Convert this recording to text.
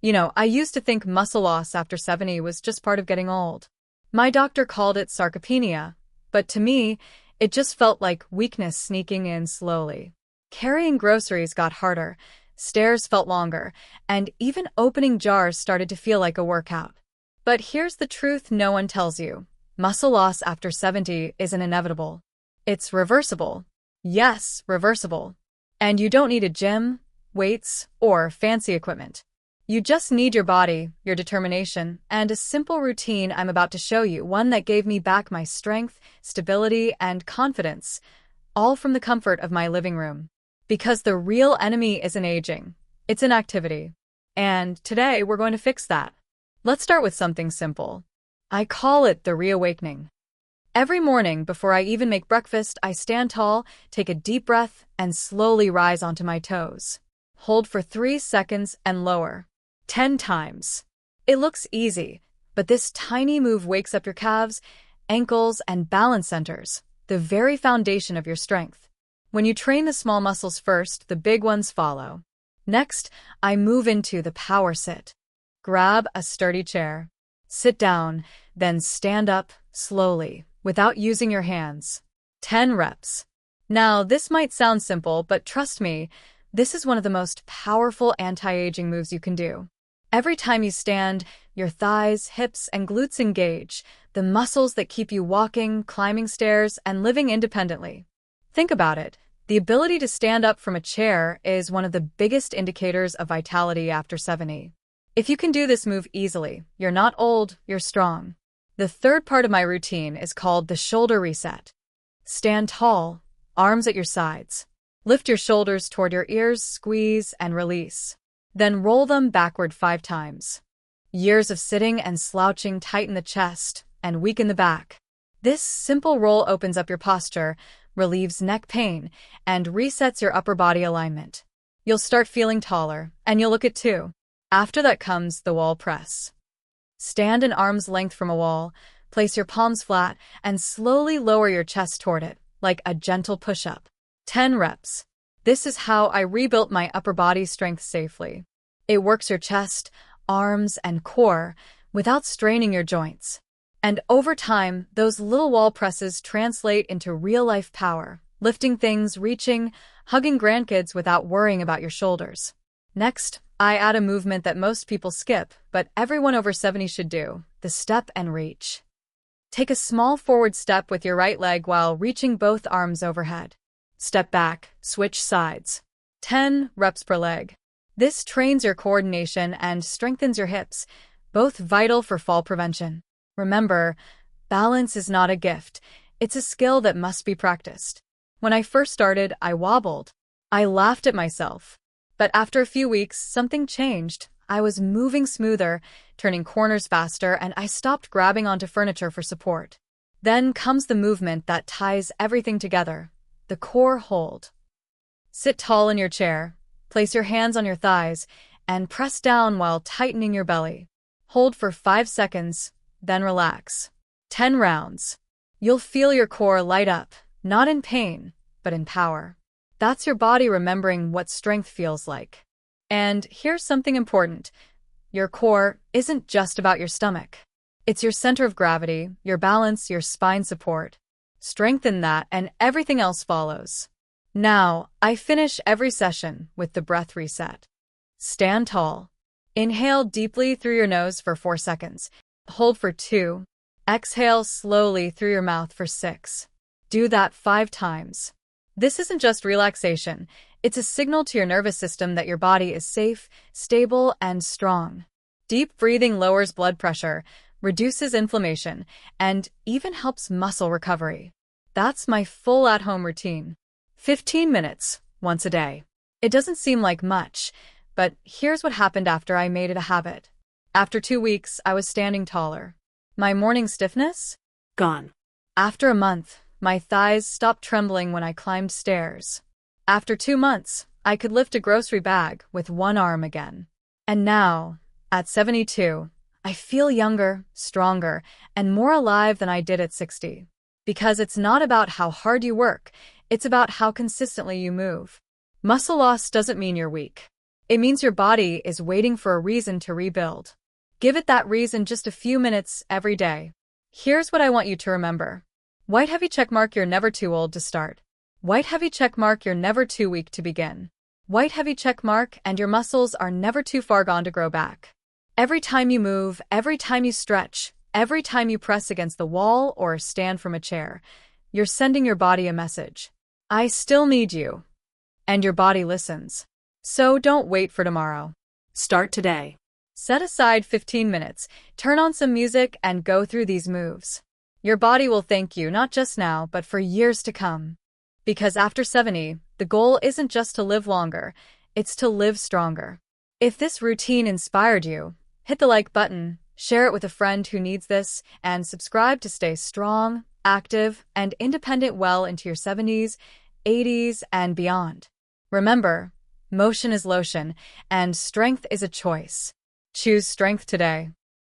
I used to think muscle loss after 70 was just part of getting old. My doctor called it sarcopenia, but to me, it just felt like weakness sneaking in slowly. Carrying groceries got harder, stairs felt longer, and even opening jars started to feel like a workout. But here's the truth no one tells you. Muscle loss after 70 isn't inevitable. It's reversible. Yes, reversible. And you don't need a gym, weights, or fancy equipment. You just need your body, your determination, and a simple routine I'm about to show you, one that gave me back my strength, stability, and confidence, all from the comfort of my living room. Because the real enemy isn't aging, it's inactivity. And today we're going to fix that. Let's start with something simple. I call it the reawakening. Every morning, before I even make breakfast, I stand tall, take a deep breath, and slowly rise onto my toes. Hold for 3 seconds and lower. 10 times. It looks easy, but this tiny move wakes up your calves, ankles, and balance centers, the very foundation of your strength. When you train the small muscles first, the big ones follow. Next, I move into the power sit. Grab a sturdy chair. Sit down, then stand up slowly, without using your hands. 10 reps. Now, this might sound simple, but trust me, this is one of the most powerful anti-aging moves you can do. Every time you stand, your thighs, hips, and glutes engage, the muscles that keep you walking, climbing stairs, and living independently. Think about it. The ability to stand up from a chair is one of the biggest indicators of vitality after 70. If you can do this move easily, you're not old, you're strong. The third part of my routine is called the shoulder reset. Stand tall, arms at your sides. Lift your shoulders toward your ears, squeeze, and release. Then roll them backward 5 times. Years of sitting and slouching tighten the chest and weaken the back. This simple roll opens up your posture, relieves neck pain, and resets your upper body alignment. You'll start feeling taller, and you'll look it too. After that comes the wall press. Stand an arm's length from a wall, place your palms flat, and slowly lower your chest toward it, like a gentle push-up. 10 reps. This is how I rebuilt my upper body strength safely. It works your chest, arms, and core without straining your joints. And over time, those little wall presses translate into real-life power, lifting things, reaching, hugging grandkids without worrying about your shoulders. Next, I add a movement that most people skip, but everyone over 70 should do, the step and reach. Take a small forward step with your right leg while reaching both arms overhead. Step back, switch sides. 10 reps per leg. This trains your coordination and strengthens your hips, both vital for fall prevention. Remember, balance is not a gift. It's a skill that must be practiced. When I first started, I wobbled. I laughed at myself. But after a few weeks, something changed. I was moving smoother, turning corners faster, and I stopped grabbing onto furniture for support. Then comes the movement that ties everything together. The core hold. Sit tall in your chair, place your hands on your thighs, and press down while tightening your belly. Hold for 5 seconds, then relax. 10 rounds. You'll feel your core light up, not in pain, but in power. That's your body remembering what strength feels like. And here's something important. Your core isn't just about your stomach. It's your center of gravity, your balance, your spine support. Strengthen that and everything else follows. Now, I finish every session with the breath reset. Stand tall. Inhale deeply through your nose for 4 seconds. Hold for 2. Exhale slowly through your mouth for 6. Do that 5 times. This isn't just relaxation. It's a signal to your nervous system that your body is safe, stable, and strong. Deep breathing lowers blood pressure, reduces inflammation, and even helps muscle recovery. That's my full at-home routine. 15 minutes, once a day. It doesn't seem like much, but here's what happened after I made it a habit. After 2 weeks, I was standing taller. My morning stiffness? Gone. After a month, my thighs stopped trembling when I climbed stairs. After 2 months, I could lift a grocery bag with one arm again. And now, at 72, I feel younger, stronger, and more alive than I did at 60. Because it's not about how hard you work, it's about how consistently you move. Muscle loss doesn't mean you're weak. It means your body is waiting for a reason to rebuild. Give it that reason just a few minutes every day. Here's what I want you to remember. White heavy checkmark, you're never too old to start. White heavy checkmark, you're never too weak to begin. White heavy checkmark, and your muscles are never too far gone to grow back. Every time you move, every time you stretch, every time you press against the wall or stand from a chair, you're sending your body a message. I still need you. And your body listens. So don't wait for tomorrow. Start today. Set aside 15 minutes, turn on some music, and go through these moves. Your body will thank you not just now, but for years to come. Because after 70, the goal isn't just to live longer, it's to live stronger. If this routine inspired you, hit the like button, share it with a friend who needs this, and subscribe to stay strong, active, and independent well into your 70s, 80s, and beyond. Remember, motion is lotion, and strength is a choice. Choose strength today.